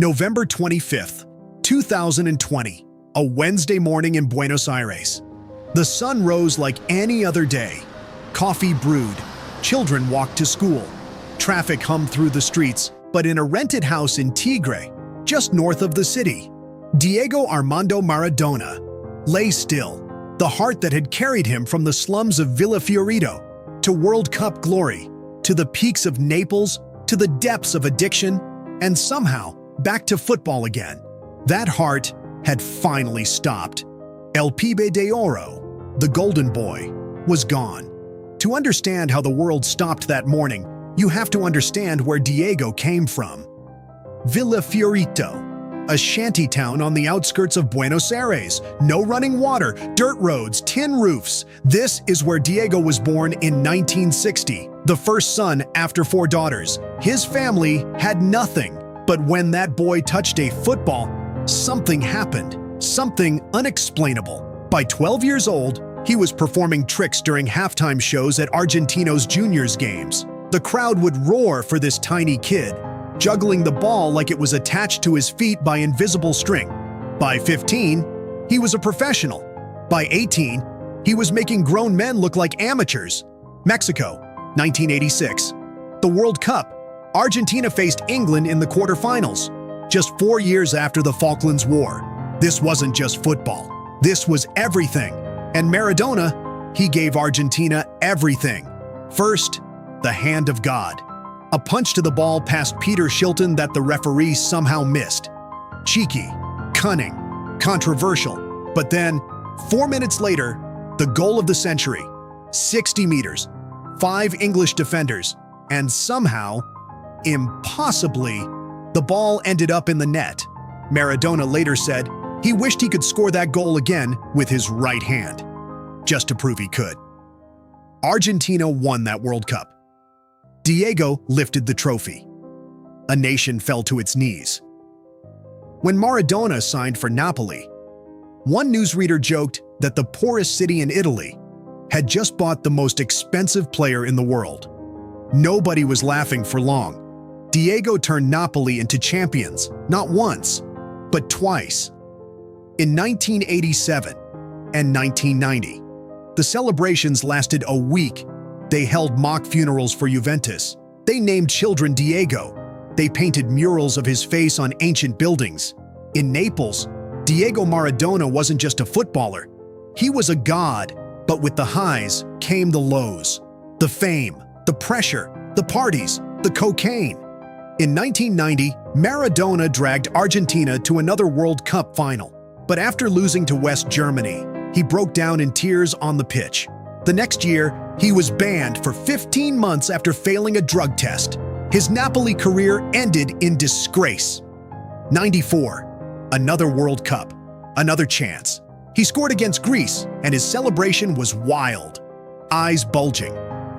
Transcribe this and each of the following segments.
November 25th, 2020, a Wednesday morning in Buenos Aires. The sun rose like any other day. Coffee brewed, children walked to school. Traffic hummed through the streets, but in a rented house in Tigre, just north of the city, Diego Armando Maradona lay still, the heart that had carried him from the slums of Villa Fiorito to World Cup glory, to the peaks of Naples, to the depths of addiction, and somehow back to football again. That heart had finally stopped. El Pibe de Oro, the golden boy, was gone. To understand how the world stopped that morning, you have to understand where Diego came from. Villa Fiorito, a shanty town on the outskirts of Buenos Aires. No running water, dirt roads, tin roofs. This is where Diego was born in 1960, the first son after 4 daughters. His family had nothing. But when that boy touched a football, something happened, something unexplainable. By 12 years old, he was performing tricks during halftime shows at Argentina's juniors games. The crowd would roar for this tiny kid, juggling the ball like it was attached to his feet by invisible string. By 15, he was a professional. By 18, he was making grown men look like amateurs. Mexico, 1986. The World Cup. Argentina faced England in the quarterfinals, just 4 years after the Falklands War. This wasn't just football. This was everything. And Maradona, he gave Argentina everything. First, the hand of God. A punch to the ball past Peter Shilton that the referee somehow missed. Cheeky, cunning, controversial. But then, 4 minutes later, the goal of the century. 60 meters, 5 English defenders, and somehow, impossibly, the ball ended up in the net. Maradona later said he wished he could score that goal again with his right hand, just to prove he could. Argentina won that World Cup. Diego lifted the trophy. A nation fell to its knees. When Maradona signed for Napoli, one newsreader joked that the poorest city in Italy had just bought the most expensive player in the world. Nobody was laughing for long. Diego turned Napoli into champions, not once, but twice. In 1987 and 1990, the celebrations lasted a week. They held mock funerals for Juventus. They named children Diego. They painted murals of his face on ancient buildings. In Naples, Diego Maradona wasn't just a footballer. He was a god, but with the highs came the lows. The fame, the pressure, the parties, the cocaine. In 1990, Maradona dragged Argentina to another World Cup final. But after losing to West Germany, he broke down in tears on the pitch. The next year, he was banned for 15 months after failing a drug test. His Napoli career ended in disgrace. 94, another World Cup, another chance. He scored against Greece, and his celebration was wild. Eyes bulging,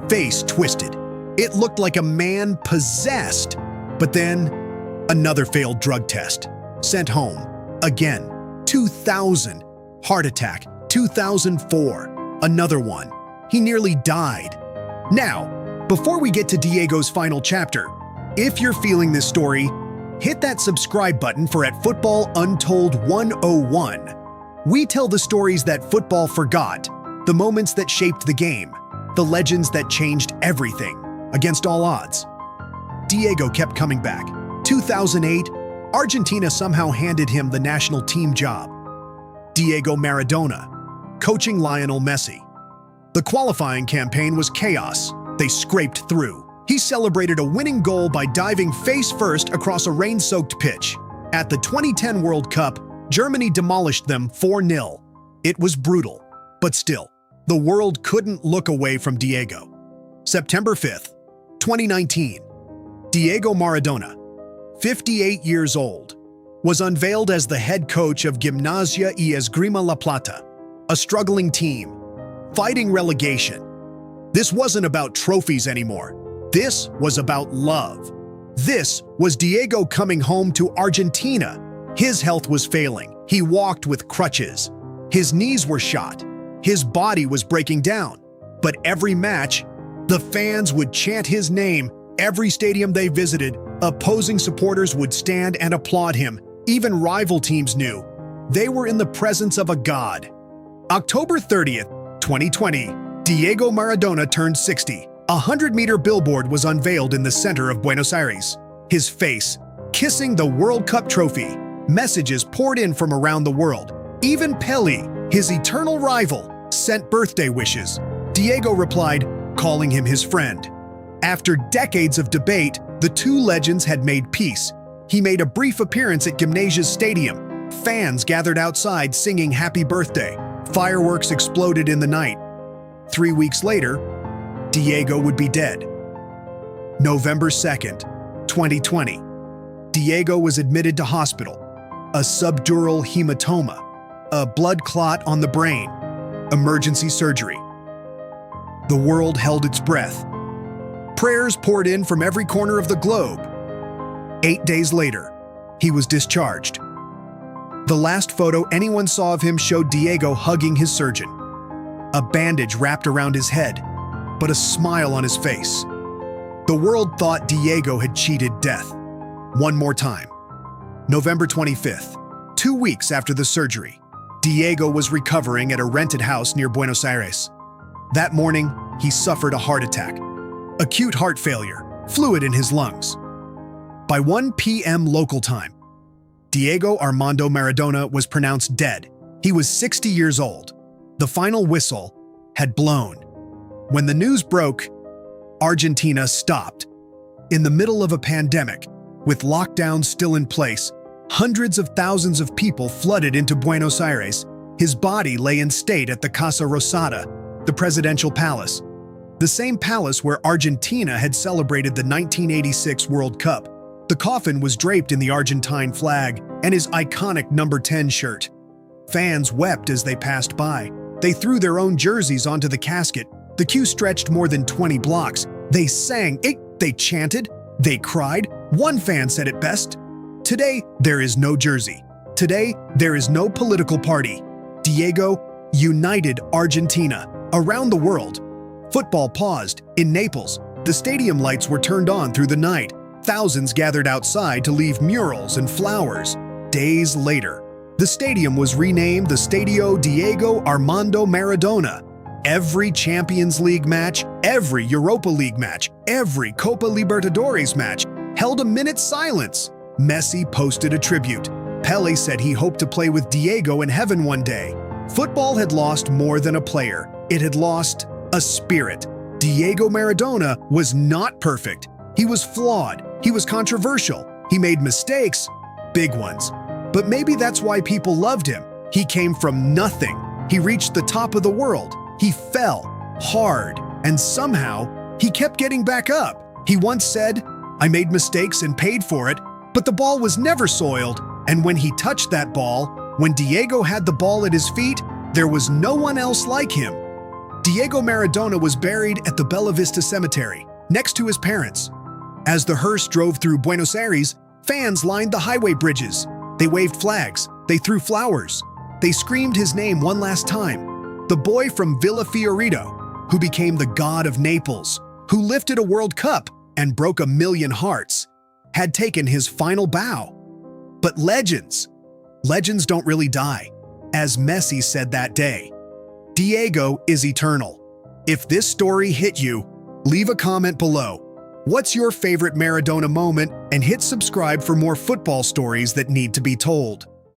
face twisted. It looked like a man possessed. But then, another failed drug test. Sent home. Again. 2000. Heart attack. 2004. Another one. He nearly died. Now, before we get to Diego's final chapter, if you're feeling this story, hit that subscribe button for At Football Untold 101. We tell the stories that football forgot, the moments that shaped the game, the legends that changed everything, against all odds. Diego kept coming back. 2008, Argentina somehow handed him the national team job. Diego Maradona, coaching Lionel Messi. The qualifying campaign was chaos. They scraped through. He celebrated a winning goal by diving face first across a rain-soaked pitch. At the 2010 World Cup, Germany demolished them 4-0. It was brutal, but still, the world couldn't look away from Diego. September 5th, 2019. Diego Maradona, 58 years old, was unveiled as the head coach of Gimnasia y Esgrima La Plata, a struggling team, fighting relegation. This wasn't about trophies anymore. This was about love. This was Diego coming home to Argentina. His health was failing. He walked with crutches. His knees were shot. His body was breaking down. But every match, the fans would chant his name. Every stadium they visited, Opposing supporters would stand and applaud him. Even rival teams knew they were in the presence of a god. October 30th, 2020, Diego Maradona turned 60. A 100-meter billboard was unveiled in the center of Buenos Aires. His face, kissing the World Cup trophy. Messages poured in from around the world. Even Pele, his eternal rival, sent birthday wishes. Diego replied, calling him his friend. After decades of debate, the two legends had made peace. He made a brief appearance at Gimnasia's stadium. Fans gathered outside singing happy birthday. Fireworks exploded in the night. 3 weeks later, Diego would be dead. November 2nd, 2020. Diego was admitted to hospital. A subdural hematoma, a blood clot on the brain, emergency surgery. The world held its breath. Prayers poured in from every corner of the globe. 8 days later, he was discharged. The last photo anyone saw of him showed Diego hugging his surgeon. A bandage wrapped around his head, but a smile on his face. The world thought Diego had cheated death. One more time. November 25th, 2 weeks after the surgery, Diego was recovering at a rented house near Buenos Aires. That morning, he suffered a heart attack. Acute heart failure, fluid in his lungs. By 1 p.m. local time, Diego Armando Maradona was pronounced dead. He was 60 years old. The final whistle had blown. When the news broke, Argentina stopped. In the middle of a pandemic, with lockdowns still in place, hundreds of thousands of people flooded into Buenos Aires. His body lay in state at the Casa Rosada, the presidential palace. The same palace where Argentina had celebrated the 1986 World Cup. The coffin was draped in the Argentine flag and his iconic number 10 shirt. Fans wept as they passed by. They threw their own jerseys onto the casket. The queue stretched more than 20 blocks. They sang, they chanted, they cried. One fan said it best, "Today, there is no jersey. Today, there is no political party. Diego united Argentina." Around the world, football paused. In Naples, the stadium lights were turned on through the night. Thousands gathered outside to leave murals and flowers. Days later, the stadium was renamed the Stadio Diego Armando Maradona. Every Champions League match, every Europa League match, every Copa Libertadores match held a minute's silence. Messi posted a tribute. Pele said he hoped to play with Diego in heaven one day. Football had lost more than a player. It had lost a spirit. Diego Maradona was not perfect. He was flawed. He was controversial. He made mistakes, big ones. But maybe that's why people loved him. He came from nothing. He reached the top of the world. He fell hard, and somehow he kept getting back up. He once said, "I made mistakes and paid for it, but the ball was never soiled." And when he touched that ball, when Diego had the ball at his feet, there was no one else like him. Diego Maradona was buried at the Bella Vista Cemetery, next to his parents. As the hearse drove through Buenos Aires, fans lined the highway bridges. They waved flags. They threw flowers. They screamed his name one last time. The boy from Villa Fiorito, who became the god of Naples, who lifted a World Cup and broke 1 million hearts, had taken his final bow. But legends don't really die. As Messi said that day, Diego is eternal. If this story hit you, leave a comment below. What's your favorite Maradona moment? And hit subscribe for more football stories that need to be told.